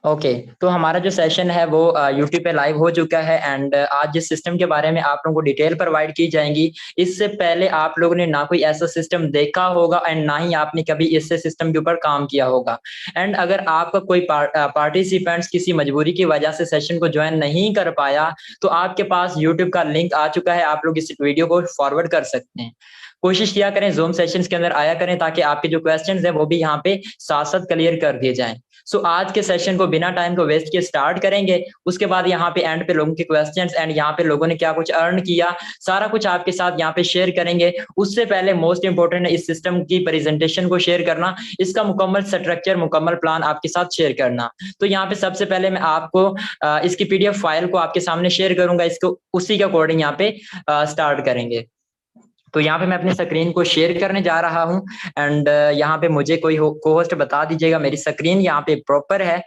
Okay. तो हमारा जो सेशन है वो यूट्यूब पे लाइव हो चुका है एंड आज जिस सिस्टम के बारे में आप लोगों को डिटेल प्रोवाइड की जाएंगी, इससे पहले आप लोगों ने ना कोई ऐसा सिस्टम देखा होगा एंड ना ही आपने कभी इससे सिस्टम के ऊपर काम किया होगा। एंड अगर आपका कोई पार्टिसिपेंट्स किसी मजबूरी की वजह से सेशन को ज्वाइन नहीं कर पाया, तो आपके पास यूट्यूब का लिंक आ चुका है, आप लोग इस वीडियो को फॉरवर्ड कर सकते हैं। कोशिश किया करें जूम सेशंस के अंदर आया करें ताकि आपके जो क्वेश्चंस है वो भी यहाँ पे साथ साथ क्लियर कर दिए जाएं। सो आज के सेशन को बिना टाइम को वेस्ट किए स्टार्ट करेंगे। उसके बाद यहाँ पे एंड पे लोगों के क्वेश्चंस एंड यहाँ पे लोगों ने क्या कुछ अर्न किया, सारा कुछ आपके साथ यहाँ पे शेयर करेंगे। उससे पहले मोस्ट इंपोर्टेंट है इस सिस्टम की प्रेजेंटेशन को शेयर करना, इसका मुकम्मल स्ट्रक्चर मुकम्मल प्लान आपके साथ शेयर करना। तो यहाँ पे सबसे पहले मैं आपको इसकी पीडीएफ फाइल को आपके सामने शेयर करूंगा, इसको उसी के अकॉर्डिंग यहाँ पे स्टार्ट करेंगे। तो यहाँ पे मैं अपनी स्क्रीन को शेयर करने जा रहा हूँ एंड यहाँ पे मुझे कोई को होस्ट बता दीजिएगा मेरी स्क्रीन यहाँ पे प्रॉपर है।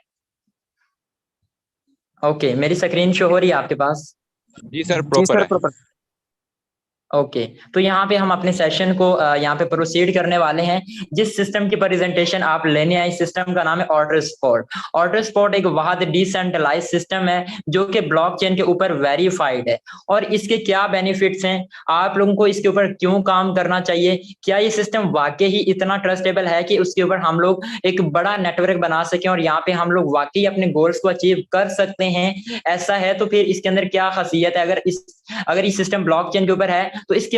ओके, मेरी स्क्रीन शो हो रही है आपके पास? जी सर, प्रॉपर है। ओके। तो यहाँ पे हम अपने सेशन को यहाँ पे प्रोसीड करने वाले हैं। जिस सिस्टम की प्रेजेंटेशन आप लेने आए, सिस्टम का नाम है ऑर्डर स्पॉट। ऑर्डर स्पॉट एक वाहद डिसेंट्रलाइज सिस्टम है जो कि ब्लॉकचेन के ऊपर वेरीफाइड है। और इसके क्या बेनिफिट्स हैं, आप लोगों को इसके ऊपर क्यों काम करना चाहिए, क्या ये सिस्टम वाकई ही इतना ट्रस्टेबल है कि उसके ऊपर हम लोग एक बड़ा नेटवर्क बना सकें और यहाँ पे हम लोग वाकई अपने गोल्स को अचीव कर सकते हैं। ऐसा है तो फिर इसके अंदर क्या खासियत है, अगर ये सिस्टम ब्लॉकचेन के ऊपर है तो इसके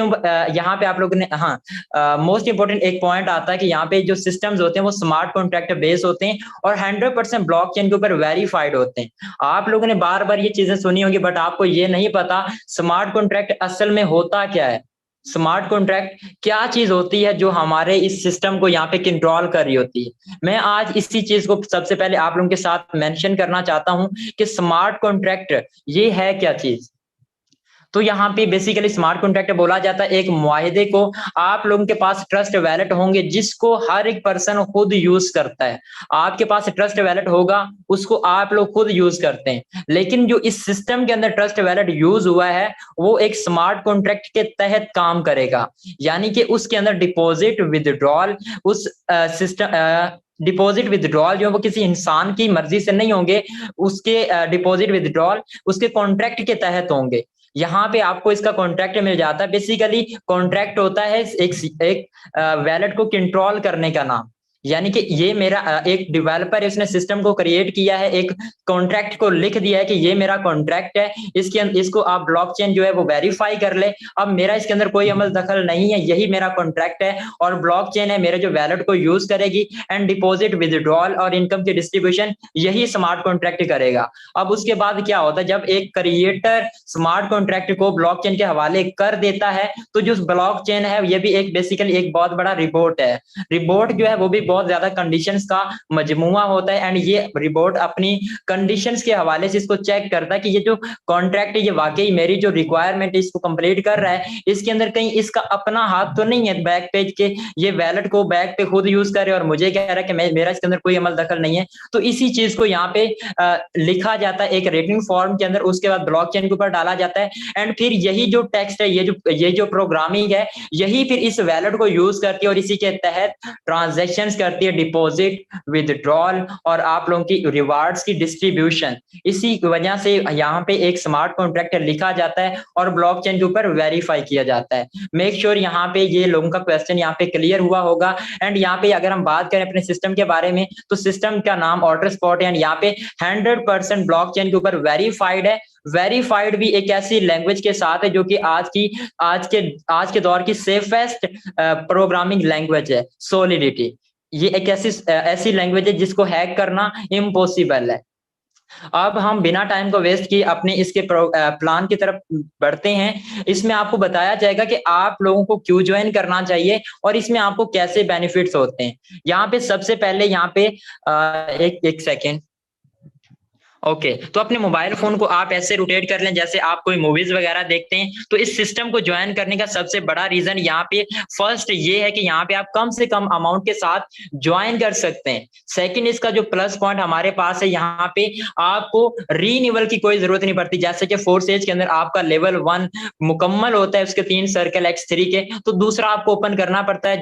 यहाँ पे आप लोगों ने हाँ मोस्ट इंपोर्टेंट एक पॉइंट आता है कि यहाँ पे जो सिस्टम्स होते हैं वो स्मार्ट कॉन्ट्रैक्ट बेस्ड होते हैं और 100% ब्लॉकचेन के ऊपर वेरीफाइड होते हैं। आप लोगों ने बार बार ये चीजें सुनी होंगी बट आपको ये नहीं पता स्मार्ट कॉन्ट्रैक्ट असल में होता क्या है। स्मार्ट कॉन्ट्रैक्ट क्या चीज होती है जो हमारे इस सिस्टम को यहाँ पे कंट्रोल कर रही होती है। मैं आज इसी चीज को सबसे पहले आप लोगों के साथ मेंशन करना चाहता हूं कि स्मार्ट कॉन्ट्रैक्ट ये है क्या चीज। तो यहाँ पे बेसिकली स्मार्ट कॉन्ट्रैक्ट बोला जाता है एक मुआहिदे को। आप लोगों के पास ट्रस्ट वैलेट होंगे जिसको हर एक पर्सन खुद यूज करता है। आपके पास ट्रस्ट वैलेट होगा, उसको आप लोग खुद यूज करते हैं। लेकिन जो इस सिस्टम के अंदर ट्रस्ट वैलेट यूज हुआ है वो एक स्मार्ट कॉन्ट्रैक्ट के तहत काम करेगा। यानी कि उसके अंदर डिपॉजिट विदड्रॉल उस सिस्टम डिपॉजिट विदड्रॉल जो वो किसी इंसान की मर्जी से नहीं होंगे, उसके डिपॉजिट विदड्रॉल उसके कॉन्ट्रैक्ट के तहत होंगे। यहाँ पे आपको इसका कॉन्ट्रैक्ट मिल जाता है। बेसिकली कॉन्ट्रैक्ट होता है एक वैलेट को कंट्रोल करने का नाम। यानी कि ये मेरा एक डेवलपर है, उसने सिस्टम को क्रिएट किया है, एक कॉन्ट्रैक्ट को लिख दिया है कि ये मेरा कॉन्ट्रैक्ट है, इसको आप ब्लॉकचेन जो है वो वेरीफाई कर ले। अब मेरा इसके अंदर कोई अमल दखल नहीं है, यही मेरा कॉन्ट्रैक्ट है और ब्लॉकचेन है मेरे जो वैलेट को यूज करेगी एंड डिपॉजिट विदड्रॉल और इनकम की डिस्ट्रीब्यूशन यही स्मार्ट कॉन्ट्रैक्ट करेगा। अब उसके बाद क्या होता है, जब एक क्रिएटर स्मार्ट कॉन्ट्रैक्ट को ब्लॉकचेन के हवाले कर देता है तो जो ब्लॉकचेन है ये भी एक बेसिकली एक बहुत बड़ा रिपोर्ट है। रिपोर्ट जो है वो भी बहुत ज्यादा कंडीशंस का मजमूआ होता है एंड ये रिपोर्ट अपनी कंडीशंस के हवाले से इसको चेक करता है कि ये जो कॉन्ट्रैक्ट है ये वाकई मेरी जो रिक्वायरमेंट है इसको कंप्लीट कर रहा है, इसके अंदर कहीं इसका अपना हाथ तो नहीं है बैक पेज के, ये वैलेट को बैक पे खुद यूज करे और मुझे कह रहा है कि मेरा इसके अंदर कोई अमल दखल नहीं है। तो इसी चीज को यहाँ पे लिखा जाता है एक रेटिंग फॉर्म के अंदर, उसके बाद ब्लॉकचेन के ऊपर डाला जाता है एंड फिर यही जो टेक्स्ट है ये जो प्रोग्रामिंग है यही फिर इस वैलेट को यूज करती है और इसी के तहत ट्रांजैक्शंस करती है, डिपॉजिट विदड्रॉल और आप लोगों की रिवार्ड्स की डिस्ट्रीब्यूशन। इसी वजह से यहाँ पे एक स्मार्ट कॉन्ट्रैक्ट लिखा जाता है और ब्लॉकचेन के ऊपर वेरीफाई किया जाता है। मेक श्योर यहाँ पे ये लोगों का क्वेश्चन यहाँ पे क्लियर हुआ होगा। एंड यहाँ पे अगर हम बात करें अपने सिस्टम के बारे में तो सिस्टम का नाम ऑर्डर स्पॉट है एंड यहाँ पे 100% ब्लॉकचेन के ऊपर वेरीफाइड है। वेरीफाइड भी एक ऐसी लैंग्वेज के साथ है जो कि आज के दौर की सेफेस्ट प्रोग्रामिंग लैंग्वेज है, सॉलिडिटी। ये एक ऐसी लैंग्वेज है जिसको हैक करना इम्पॉसिबल है। अब हम बिना टाइम को वेस्ट किए अपने इसके प्लान की तरफ बढ़ते हैं। इसमें आपको बताया जाएगा कि आप लोगों को क्यों ज्वाइन करना चाहिए और इसमें आपको कैसे बेनिफिट्स होते हैं। यहाँ पे सबसे पहले यहाँ पे एक सेकेंड। ओके तो अपने मोबाइल फोन को आप ऐसे रोटेट कर लें जैसे आप कोई मूवीज वगैरह देखते हैं। तो इस सिस्टम को ज्वाइन करने का सबसे बड़ा रीजन यहाँ पे फर्स्ट ये है कि यहाँ पे आप कम से कम अमाउंट के साथ ज्वाइन कर सकते हैं। सेकंड, इसका जो प्लस पॉइंट हमारे पास है, यहाँ पे आपको रीन्यूअल की कोई जरूरत नहीं पड़ती। जैसे कि फोर्स एज के अंदर आपका लेवल 1 मुकम्मल होता है, उसके 3 सर्कल X3 के, तो दूसरा आपको ओपन करना पड़ता है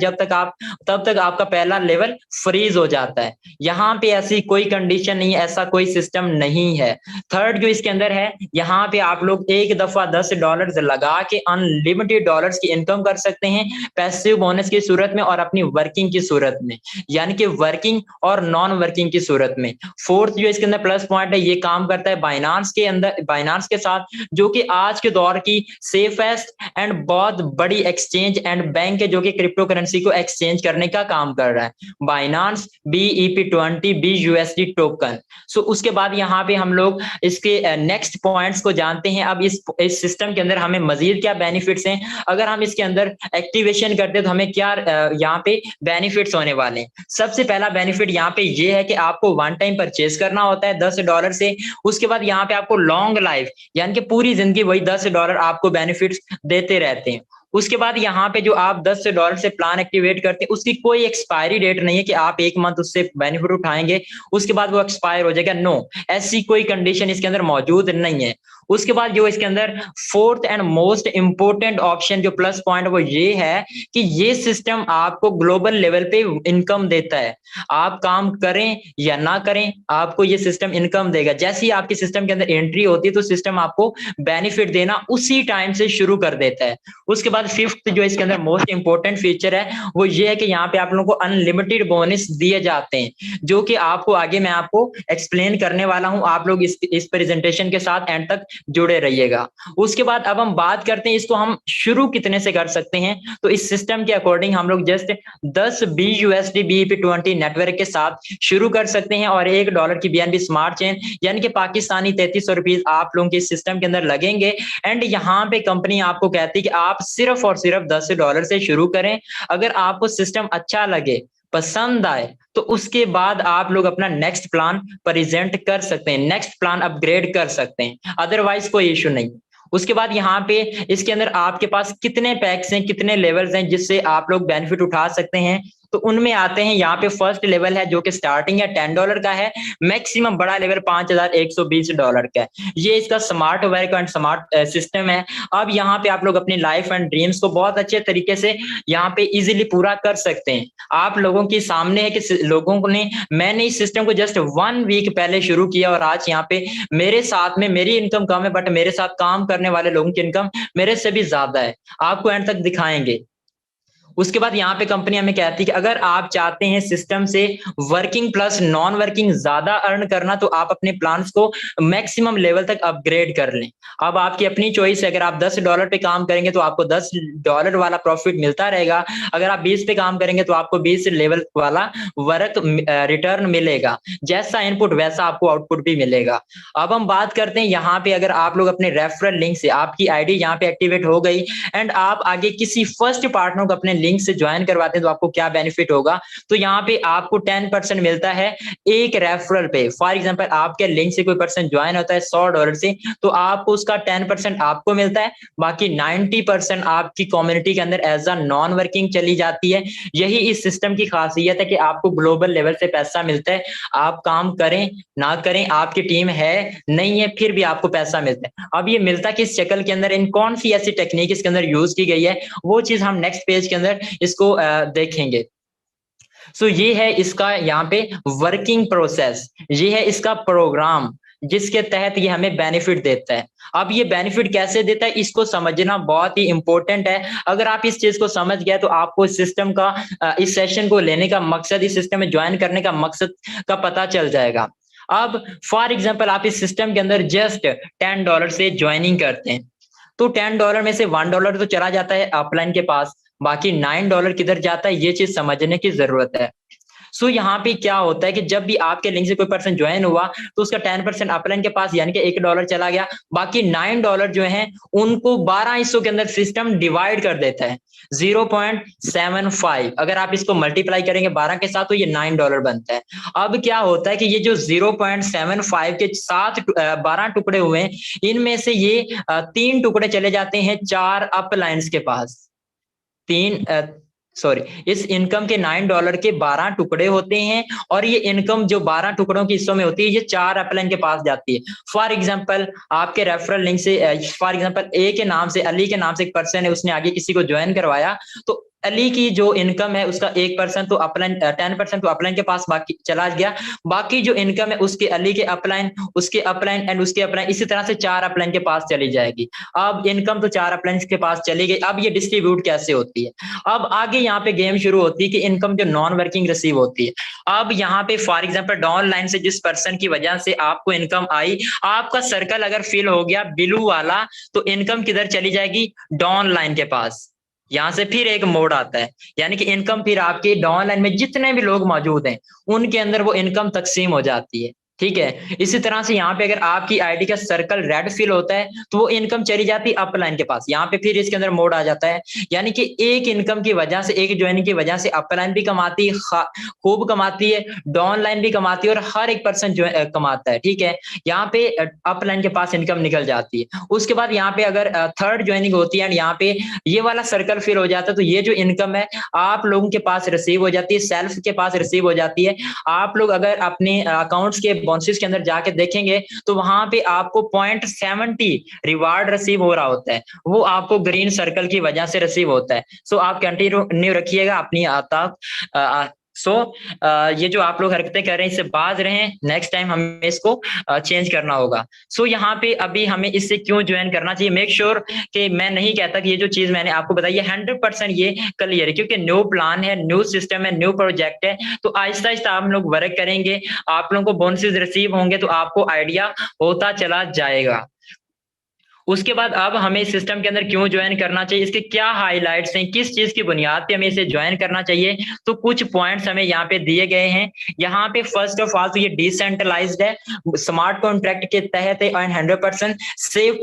तब तक आपका पहला लेवल फ्रीज हो जाता है। यहाँ पे ऐसी कोई कंडीशन नहीं है, ऐसा कोई सिस्टम नहीं है। थर्ड जो इसके अंदर है, यहाँ पे आप लोग एक दफा $10 लगा के अनलिमिटेड डॉलर्स की इनकम कर सकते हैं, पैसिव बोनस की सूरत में और अपनी वर्किंग की सूरत में, यानी कि वर्किंग और नॉन वर्किंग की सूरत में। फोर्थ जो इसके अंदर प्लस पॉइंट है, ये काम करता है बाइनांस के साथ, जो कि आज के दौर की सेफेस्ट एंड बहुत बड़ी एक्सचेंज एंड बैंक है, जो कि क्रिप्टो करेंसी को एक्सचेंज करने का काम कर रहा है। Binance BEP20 BUSD token. सो उसके बाद यहाँ पे हम लोग इसके नेक्स्ट पॉइंट्स को जानते हैं। अब इस सिस्टम के अंदर हमें मजीद क्या बेनिफिट्स हैं, अगर हम इसके अंदर एक्टिवेशन करते हैं तो हमें क्या यहाँ पे बेनिफिट्स होने वाले हैं। सबसे पहला बेनिफिट यहाँ पे ये है कि आपको वन टाइम परचेज करना होता है $10 से। उसके बाद यहाँ पे आपको लॉन्ग लाइफ, यानी कि पूरी जिंदगी वही $10 आपको बेनिफिट्स देते रहते हैं। उसके बाद यहाँ पे जो आप $10 से प्लान एक्टिवेट करते हैं, उसकी कोई एक्सपायरी डेट नहीं है कि आप एक मंथ उससे बेनिफिट उठाएंगे उसके बाद वो एक्सपायर हो जाएगा। नो, ऐसी कोई कंडीशन इसके अंदर मौजूद नहीं है। उसके बाद जो इसके अंदर fourth and most important option जो प्लस पॉइंट वो ये है कि ये सिस्टम आपको ग्लोबल लेवल पे इनकम देता है। आप काम करें या ना करें, आपको ये सिस्टम इनकम देगा। जैसे ही आपके सिस्टम के अंदर एंट्री होती है तो सिस्टम आपको बेनिफिट देना उसी टाइम से शुरू कर देता है। उसके बाद फिफ्थ जो इसके अंदर मोस्ट इंपोर्टेंट फीचर है वो ये है कि यहाँ पे आप लोगों को अनलिमिटेड बोनस दिए जाते हैं, जो कि आपको आगे मैं आपको एक्सप्लेन करने वाला हूं। आप लोग इस प्रेजेंटेशन के साथ एंड तक जुड़े रहिएगा। उसके बाद अब हम बात करते हैं इसको हम शुरू कितने से कर सकते हैं। तो इस सिस्टम के अकॉर्डिंग हम लोग जस्ट 10 BUSD BEP20 नेटवर्क के साथ शुरू कर सकते हैं और $1 की BNB स्मार्ट चेन यानी कि पाकिस्तानी 3300 रुपीज आप लोगों के सिस्टम के अंदर लगेंगे। एंड यहाँ पे कंपनी आपको कहती है कि आप सिर्फ और सिर्फ $10 से शुरू करें। अगर आपको सिस्टम अच्छा लगे, पसंद आए, तो उसके बाद आप लोग अपना नेक्स्ट प्लान प्रेजेंट कर सकते हैं, नेक्स्ट प्लान अपग्रेड कर सकते हैं, अदरवाइज कोई इशू नहीं। उसके बाद यहाँ पे इसके अंदर आपके पास कितने पैक्स हैं, कितने लेवल्स हैं जिससे आप लोग बेनिफिट उठा सकते हैं, तो उनमें आते हैं। यहाँ पे फर्स्ट लेवल है जो कि स्टार्टिंग है $10 का है, मैक्सिमम बड़ा लेवल $5120 का है। ये इसका smart work and smart system है। अब यहाँ पे आप लोग अपनी लाइफ एंड ड्रीम्स को बहुत अच्छे तरीके से यहाँ पे इजीली पूरा कर सकते हैं। आप लोगों के सामने है कि मैंने इस सिस्टम को जस्ट 1 वीक पहले शुरू किया और आज यहाँ पे मेरे साथ में मेरी इनकम कम है बट मेरे साथ काम करने वाले लोगों की इनकम मेरे से भी ज्यादा है। आपको एंड तक दिखाएंगे। उसके बाद यहाँ पे कंपनी हमें कहती है कि अगर आप चाहते हैं सिस्टम से वर्किंग प्लस नॉन वर्किंग ज्यादा अर्न करना, तो आप अपने प्लान्स को मैक्सिमम लेवल तक अपग्रेड कर लें। अब आपकी अपनी चॉइस है, अगर आप $10 पे काम करेंगे तो आपको $10 वाला प्रॉफिट मिलता रहेगा। अगर आप 20 पे काम करेंगे तो आपको 20 लेवल वाला वर्क रिटर्न मिलेगा। जैसा इनपुट वैसा आपको आउटपुट भी मिलेगा। अब हम बात करते हैं यहाँ पे, अगर आप लोग अपने रेफरल लिंक से आपकी आईडी यहाँ पे एक्टिवेट हो गई एंड आप आगे किसी फर्स्ट पार्टनर को अपने लिंक से ज्वाइन करवाते हैं तो आपको क्या बेनिफिट होगा। तो यहाँ पे आपको 10% मिलता है एक रेफरल पे। फॉर एग्जांपल आपके लिंक से कोई पर्सन ज्वाइन होता है $100 से, तो आपको उसका 10% आपको मिलता है, बाकी 90% आपकी कम्युनिटी के अंदर एज अ नॉन वर्किंग चली जाती है। यही इस सिस्टम की खासियत है कि आपको ग्लोबल लेवल से पैसा मिलता है। आप काम करें ना करें, आपकी टीम है नहीं है, फिर भी आपको पैसा मिलता है। अब ये मिलता किस शक्ल के अंदर, इन कौन सी ऐसी टेक्निक इसके अंदर यूज की गई है, वो चीज हम नेक्स्ट पेज के अंदर इसको देखेंगे। सो ये है इसका यहाँ पे वर्किंग प्रोसेस, ये है इसका प्रोग्राम जिसके तहत ये हमें बेनिफिट देता है। अब ये बेनिफिट कैसे देता है इसको समझना बहुत ही इंपॉर्टेंट है। अगर आप इस चीज को समझ गए तो आपको इस सिस्टम का इस सेशन को लेने का मकसद, इस सिस्टम में ज्वाइन करने का मकसद का पता चल जाएगा। अब फॉर एग्जांपल आप इस सिस्टम के अंदर जस्ट $10 से ज्वाइनिंग करते हैं, तो $10 में से $1 तो चला जाता है अपलाइन के पास, बाकी $9 किधर जाता है ये चीज समझने की जरूरत है। सो यहाँ पे क्या होता है कि जब भी आपके लिंक से कोई पर्सन ज्वाइन हुआ तो उसका 10% अपलाइन के पास यानी कि $1 चला गया, बाकी $9 जो है उनको 12 हिस्सों के अंदर सिस्टम डिवाइड कर देता है 0.75। अगर आप इसको मल्टीप्लाई करेंगे 12 के साथ तो ये $9 बनता है। अब क्या होता है कि ये जो 0.75 के साथ 12 टुकड़े हुए हैं, इनमें से ये 3 टुकड़े चले जाते हैं 4 अपलाइंस के पास। इस इनकम के $9 के 12 टुकड़े होते हैं और ये इनकम जो 12 टुकड़ों के हिस्सों में होती है ये 4 अपलाइन के पास जाती है। फॉर एग्जांपल आपके रेफरल लिंक से फॉर एग्जांपल ए के नाम से, अली के नाम से एक पर्सन है, उसने आगे किसी को ज्वाइन करवाया, तो अली की जो इनकम है उसका 1% तो अपलाइन 10% तो अपलाइन के पास बाकी चला गया, बाकी जो इनकम है उसके अली के अपलाइन, उसके अपलाइन एंड उसके अपलाइन, इसी तरह से 4 अपलाइन के पास चली जाएगी। अब इनकम तो 4 अपलाइन के पास चली गई, अब ये डिस्ट्रीब्यूट कैसे होती है? अब आगे यहाँ पे गेम शुरू होती है कि इनकम जो नॉन वर्किंग रिसीव होती है। अब यहाँ पे फॉर एग्जांपल डाउन लाइन से जिस पर्सन की वजह से आपको इनकम आई, आपका सर्कल अगर फिल हो गया ब्लू वाला, तो इनकम किधर चली जाएगी? डाउन लाइन के पास। यहां से फिर एक मोड आता है, यानी कि इनकम फिर आपके डाउन लाइन में जितने भी लोग मौजूद हैं उनके अंदर वो इनकम तकसीम हो जाती है। ठीक है, इसी तरह से यहाँ पे अगर आपकी आईडी का सर्कल रेड फिल होता है तो वो इनकम चली जाती है अपलाइन के पास। यहाँ पे फिर इसके अंदर मोड आ जाता है, यानी कि एक इनकम की वजह से, एक ज्वाइनिंग की वजह से अपलाइन भी कमाती है, खूब कमाती है, डाउन लाइन भी कमाती है और हर एक पर्सन जो कमाता है। ठीक है, यहाँ पे अपलाइन के पास इनकम निकल जाती है। उसके बाद यहाँ पे अगर थर्ड ज्वाइनिंग होती है, यहाँ पे ये वाला सर्कल फिल हो जाता है, तो ये जो इनकम है आप लोगों के पास रिसीव हो जाती है, सेल्फ के पास रिसीव हो जाती है। आप लोग अगर अपने अकाउंट्स के बाउंसेस के अंदर जाके देखेंगे तो वहां पे आपको 0.70 रिवार्ड रिसीव हो रहा होता है, वो आपको ग्रीन सर्कल की वजह से रिसीव होता है। सो आप कंटिन्यू रखिएगा अपनी ये जो आप लोग हरकतें कर रहे हैं इससे बाज रहे, नेक्स्ट टाइम हमें इसको चेंज करना होगा। यहाँ पे अभी हमें इससे क्यों ज्वाइन करना चाहिए, मेक श्योर कि मैं नहीं कहता कि ये जो चीज मैंने आपको बताई है 100% ये क्लियर है, क्योंकि न्यू प्लान है, न्यू सिस्टम है, न्यू प्रोजेक्ट है, तो आहिस्ता आहिस्ता आप लोग वर्क करेंगे, आप लोगों को बोनसेस रिसीव होंगे तो आपको आइडिया होता चला जाएगा। उसके बाद अब हमें सिस्टम के अंदर क्यों ज्वाइन करना चाहिए, इसके क्या हाइलाइट्स हैं, किस चीज की बुनियाद पे हमें इसे ज्वाइन करना चाहिए, तो कुछ पॉइंट्स हमें यहाँ पे दिए गए हैं। यहाँ पे फर्स्ट ऑफ ऑल तो ये डिसेंट्रलाइज्ड है, स्मार्ट कॉन्ट्रैक्ट के तहत है एंड 100% सेफ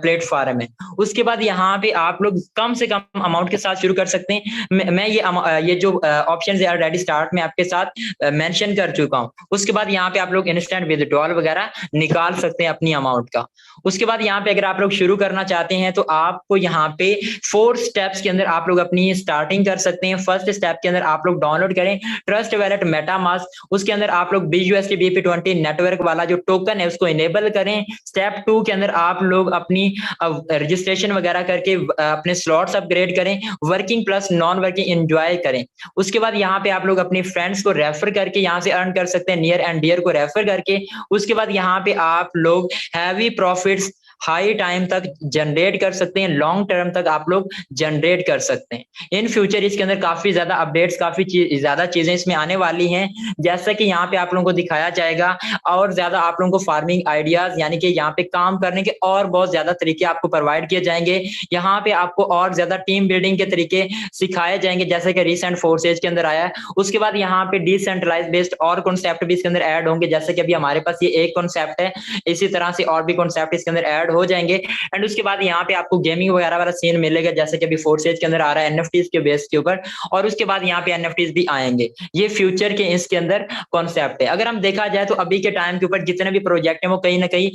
प्लेटफॉर्म है। उसके बाद यहाँ पे आप लोग कम से कम अमाउंट के साथ शुरू कर सकते हैं। मैं ये जो ऑप्शन है ऑलरेडी स्टार्ट में आपके साथ मेंशन कर चुका हूँ। उसके बाद यहाँ पे आप लोग इंस्टेंट विथड्रॉल वगैरह निकाल सकते हैं अपनी अमाउंट का। उसके बाद यहाँ पे अगर आप लोग शुरू करना चाहते हैं तो आपको यहाँ पे 4 स्टेप्स के अंदर आप लोग अपनी स्टार्टिंग कर सकते हैं। फर्स्ट स्टेप के अंदर आप लोग डाउनलोड करें ट्रस्ट वैलेट मेटामास्क, उसके अंदर आप लोग BUSD BP20 नेटवर्क वाला जो टोकन है उसको इनेबल करें। स्टेप 2 के अंदर आप लोग अपनी रजिस्ट्रेशन वगैरह करके अपने स्लॉट्स अपग्रेड करें, working plus non working enjoy करें। उसके बाद यहाँ पे आप लोग अपने फ्रेंड्स को रेफर करके यहाँ से अर्न कर सकते हैं, नियर एंड डियर को रेफर करके। उसके बाद यहाँ पे आप लोग हैवी प्रॉफिट्स हाई टाइम तक जनरेट कर सकते हैं, लॉन्ग टर्म तक आप लोग जनरेट कर सकते हैं। इन फ्यूचर इसके अंदर काफी ज्यादा अपडेट्स, काफी ज्यादा चीजें इसमें आने वाली हैं, जैसा कि यहाँ पे आप लोगों को दिखाया जाएगा। और ज्यादा आप लोगों को फार्मिंग आइडियाज यानी कि यहाँ पे काम करने के और बहुत ज्यादा तरीके आपको प्रोवाइड किए जाएंगे। यहाँ पे आपको और ज्यादा टीम बिल्डिंग के तरीके सिखाए जाएंगे, जैसे कि रिसेंट फोर्सेज के अंदर आया है। उसके बाद यहाँ पे डिसेंट्रलाइज बेस्ड और कॉन्सेप्ट भी इसके अंदर ऐड होंगे, जैसे कि अभी हमारे पास ये एक कॉन्सेप्ट है, इसी तरह से और भी कॉन्सेप्ट इसके अंदर ऐड हो जाएंगे। एंड उसके बाद यहाँ पे आपको गेमिंग वगैरह वाला सीन मिलेगा, जैसे कि अभी फोर्सेज के अंदर आ रहा है NFTs के बेस के ऊपर, और उसके बाद यहाँ पे NFTs भी आएंगे। ये फ्यूचर के इसके अंदर कॉन्सेप्ट है। अगर हम देखा जाए तो अभी के टाइम के ऊपर जितने भी प्रोजेक्ट है वो कहीं ना कहीं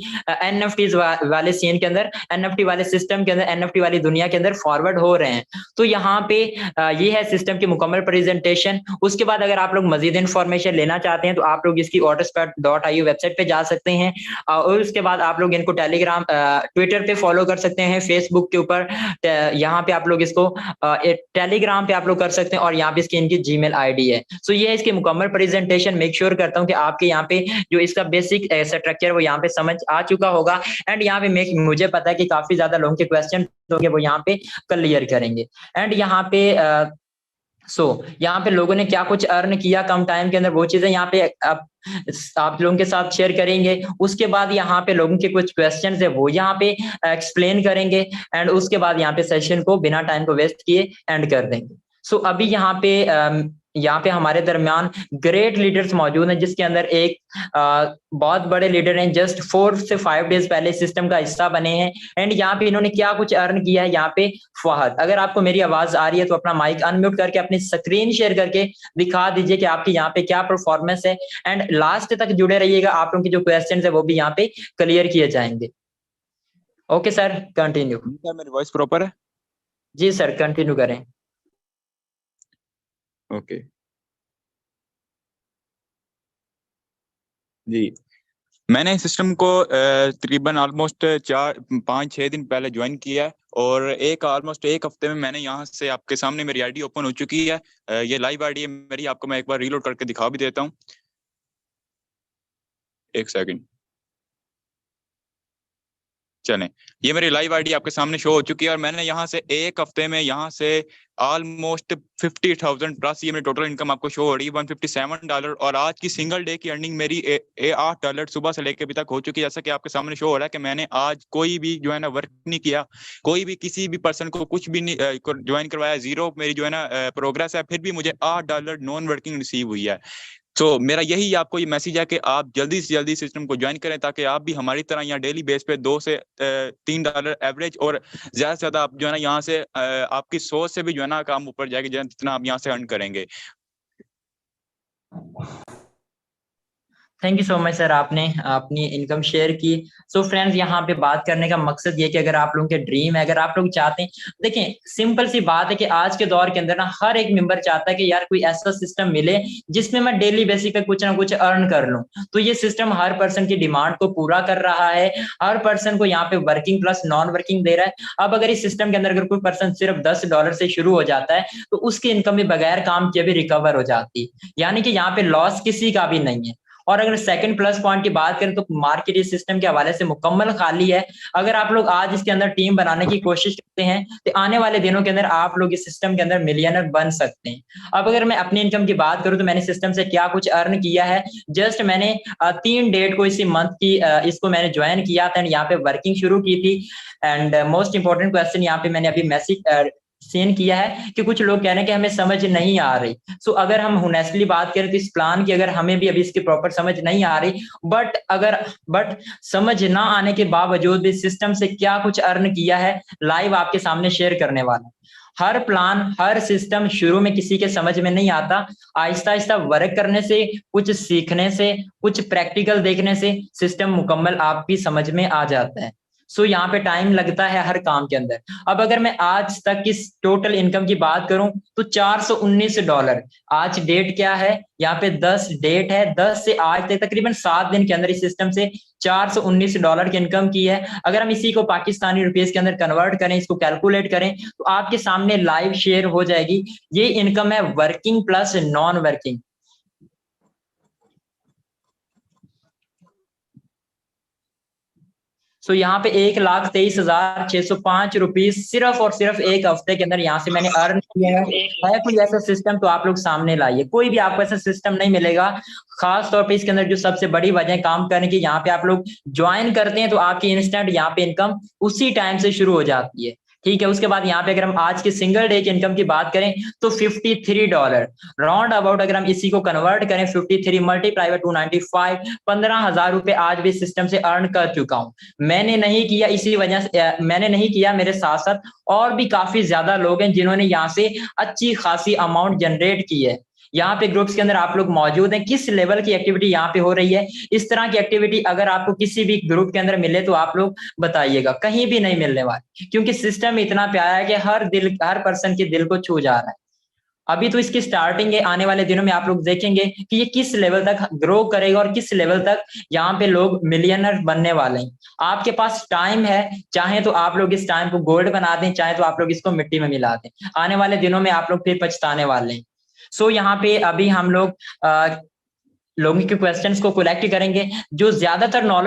NFTs वाले सीन के अंदर, NFT वाले सिस्टम के अंदर, NFT वाली दुनिया के अंदर फॉरवर्ड हो रहे हैं। तो यहाँ पे ये है सिस्टम की मुकम्मल प्रेजेंटेशन। उसके बाद अगर आप लोग मजीद इंफॉर्मेशन लेना चाहते हैं तो आप लोग इसकी autospot.io वेबसाइट पे जा सकते हैं, और उसके बाद आप लोग इनको टेलीग्राम ट्विटर पे फॉलो कर सकते हैं, फेसबुक के ऊपर यहाँ पे आप लोग इसको टेलीग्राम पे आप लोग कर सकते हैं, और यहाँ पे इसकी इनकी जीमेल आईडी है। सो ये है इसकी मुकम्मल प्रेजेंटेशन। मेक श्योर करता हूँ कि आपके यहाँ पे जो इसका बेसिक स्ट्रक्चर वो यहाँ पे समझ आ चुका होगा। एंड यहाँ पे मुझे पता है कि काफी ज्यादा लोगों के क्वेश्चन होंगे, वो यहाँ पे क्लियर करेंगे। एंड यहाँ पे यहाँ पे लोगों ने क्या कुछ अर्न किया कम टाइम के अंदर, वो चीजें यहाँ पे आप लोगों के साथ शेयर करेंगे। उसके बाद यहाँ पे लोगों के कुछ क्वेश्चंस है वो यहाँ पे एक्सप्लेन करेंगे, एंड उसके बाद यहाँ पे सेशन को बिना टाइम को वेस्ट किए एंड कर देंगे। अभी यहाँ पे यहाँ पे हमारे दरमियान ग्रेट लीडर्स मौजूद हैं, जिसके अंदर एक बहुत बड़े लीडर हैं, जस्ट 4 से 5 डेज पहले सिस्टम का हिस्सा बने हैं। एंड यहाँ पे इन्होंने क्या कुछ अर्न किया है, यहाँ पे फहद, अगर आपको मेरी आवाज आ रही है तो अपना माइक अनम्यूट करके अपनी स्क्रीन शेयर करके दिखा दीजिए कि आपकी यहाँ पे क्या परफॉर्मेंस है। एंड लास्ट तक जुड़े रहिएगा, आप लोगों के जो क्वेश्चन है वो भी यहाँ पे क्लियर किए जाएंगे। Okay sir, continue. सर मेरी वॉइस प्रॉपर है? जी सर, कंटिन्यू करें। ओके जी, मैंने इस सिस्टम को तकरीबन ऑलमोस्ट 4-5-6 दिन पहले ज्वाइन किया है, और ऑलमोस्ट एक हफ्ते में मैंने यहाँ से आपके सामने मेरी आईडी ओपन हो चुकी है। ये लाइव आईडी है मेरी, आपको मैं एक बार रीलोड करके दिखा भी देता हूँ, एक सेकंड। चलें, ये मेरी लाइव आईडी आपके सामने शो हो चुकी है, और मैंने यहाँ से एक हफ्ते में यहाँ से ऑलमोस्ट 50,000 प्लस ये मेरी टोटल इनकम आपको शो हो रही है, $157। और आज की सिंगल डे की अर्निंग मेरी $8 सुबह से लेकर अभी तक हो चुकी है। जैसा कि आपके सामने शो हो रहा है कि मैंने आज कोई भी जो है ना वर्क नहीं किया, कोई भी किसी भी पर्सन को कुछ भी नहीं ज्वाइन करवाया, जीरो मेरी जो है ना प्रोग्रेस है, फिर भी मुझे $8 नॉन वर्किंग रिसीव हुई है। तो मेरा यही आपको ये मैसेज है कि आप जल्दी से जल्दी सिस्टम को ज्वाइन करें, ताकि आप भी हमारी तरह यहाँ डेली बेस पे $2 से $3 एवरेज, और ज्यादा से ज्यादा आप जो है ना यहाँ से आपकी सोच से भी जो है ना काम ऊपर जाएगी, जितना आप यहाँ से अर्न करेंगे। Thank you so much sir, आपने अपनी इनकम शेयर की। सो फ्रेंड्स, यहाँ पे बात करने का मकसद ये कि अगर आप लोगों के ड्रीम है, अगर आप लोग चाहते हैं, देखें सिंपल सी बात है कि आज के दौर के अंदर ना हर एक मेंबर चाहता है कि यार कोई ऐसा सिस्टम मिले जिसमें मैं डेली बेसिस पे कुछ ना कुछ अर्न कर लूं। तो ये सिस्टम हर पर्सन की डिमांड को पूरा कर रहा है, हर पर्सन को यहाँ पे working plus non working they रहा है। अब अगर इस सिस्टम के अंदर अगर कोई पर्सन सिर्फ $10 से शुरू हो जाता है, तो उसकी इनकम भी बगैर काम किए भी रिकवर हो जाती है, यानी कि यहाँ पे लॉस किसी का भी नहीं है। और अगर सेकंड प्लस पॉइंट की बात करें तो मार्केट इस सिस्टम के हवाले से मुकम्मल खाली है। अगर आप लोग आज इसके अंदर टीम बनाने की कोशिश करते हैं तो आने वाले दिनों के अंदर आप लोग इस सिस्टम के अंदर मिलियनर बन सकते हैं। अब अगर मैं अपनी इनकम की बात करूं तो मैंने सिस्टम से क्या कुछ अर्न किया है, जस्ट मैंने 3 डेट को इसी मंथ की इसको मैंने ज्वाइन किया था, यहाँ पे वर्किंग शुरू की थी। एंड मोस्ट इंपॉर्टेंट क्वेश्चन यहाँ पे मैंने अभी मैसेज सीन किया है कि कुछ लोग कह रहे हैं कि हमें समझ नहीं आ रही। सो अगर हम होनेस्टली बात करें तो इस प्लान की अगर हमें भी अभी इसकी प्रॉपर समझ नहीं आ रही, बट समझ ना आने के बावजूद भी सिस्टम से क्या कुछ अर्न किया है लाइव आपके सामने शेयर करने वाला। हर प्लान, हर सिस्टम शुरू में किसी के समझ में नहीं आता, आहिस्ता आहिस्ता वर्क करने से, कुछ सीखने से, कुछ प्रैक्टिकल देखने से सिस्टम मुकम्मल आपकी समझ में आ जाता है। सो यहाँ पे टाइम लगता है हर काम के अंदर। अब अगर मैं आज तक की टोटल इनकम की बात करूं तो $419, आज डेट क्या है, यहाँ पे 10 डेट है, 10 से आज तक तकरीबन 7 दिन के अंदर इस सिस्टम से $419 की इनकम की है। अगर हम इसी को पाकिस्तानी रुपीस के अंदर कन्वर्ट करें, इसको कैलकुलेट करें, तो आपके सामने लाइव शेयर हो जाएगी। ये इनकम है वर्किंग प्लस नॉन वर्किंग। सो यहाँ पे ₹1,23,605 सिर्फ और सिर्फ एक हफ्ते के अंदर यहाँ से मैंने अर्न किया है। कोई ऐसा सिस्टम तो आप लोग सामने लाइए, कोई भी आपको ऐसा सिस्टम नहीं मिलेगा। खास तौर पे इसके अंदर जो सबसे बड़ी वजह काम करने की, यहाँ पे आप लोग ज्वाइन करते हैं तो आपकी इंस्टेंट यहाँ पे इनकम उसी टाइम से शुरू हो जाती है। ठीक है, उसके बाद यहाँ पे अगर हम आज के सिंगल डे की इनकम की बात करें तो $53 राउंड अबाउट, अगर हम इसी को कन्वर्ट करें 53 मल्टीप्लाई बाय 295, 15,000 रुपए आज भी सिस्टम से अर्न कर चुका हूं। मैंने नहीं किया, इसी वजह से मैंने नहीं किया, मेरे साथ साथ और भी काफी ज्यादा लोग हैं जिन्होंने यहाँ से अच्छी खासी अमाउंट जनरेट की है। यहाँ पे ग्रुप्स के अंदर आप लोग मौजूद हैं, किस लेवल की एक्टिविटी यहाँ पे हो रही है, इस तरह की एक्टिविटी अगर आपको किसी भी ग्रुप के अंदर मिले तो आप लोग बताइएगा, कहीं भी नहीं मिलने वाली, क्योंकि सिस्टम इतना प्यारा है कि हर पर्सन के दिल को छू जा रहा है। अभी तो इसकी स्टार्टिंग है, आने वाले दिनों में आप लोग देखेंगे कि ये किस लेवल तक ग्रो करेगा और किस लेवल तक यहाँ पे लोग मिलियनर बनने वाले हैं। आपके पास टाइम है, चाहे तो आप लोग इस टाइम को गोल्ड बना दें, चाहे तो आप लोग इसको मिट्टी में मिला दें, आने वाले दिनों में आप लोग फिर पछताने वाले हैं। सो यहाँ पे अभी हम लोग लोगों के क्वेश्चंस को कलेक्ट करेंगे, जो ज्यादातर नॉलेज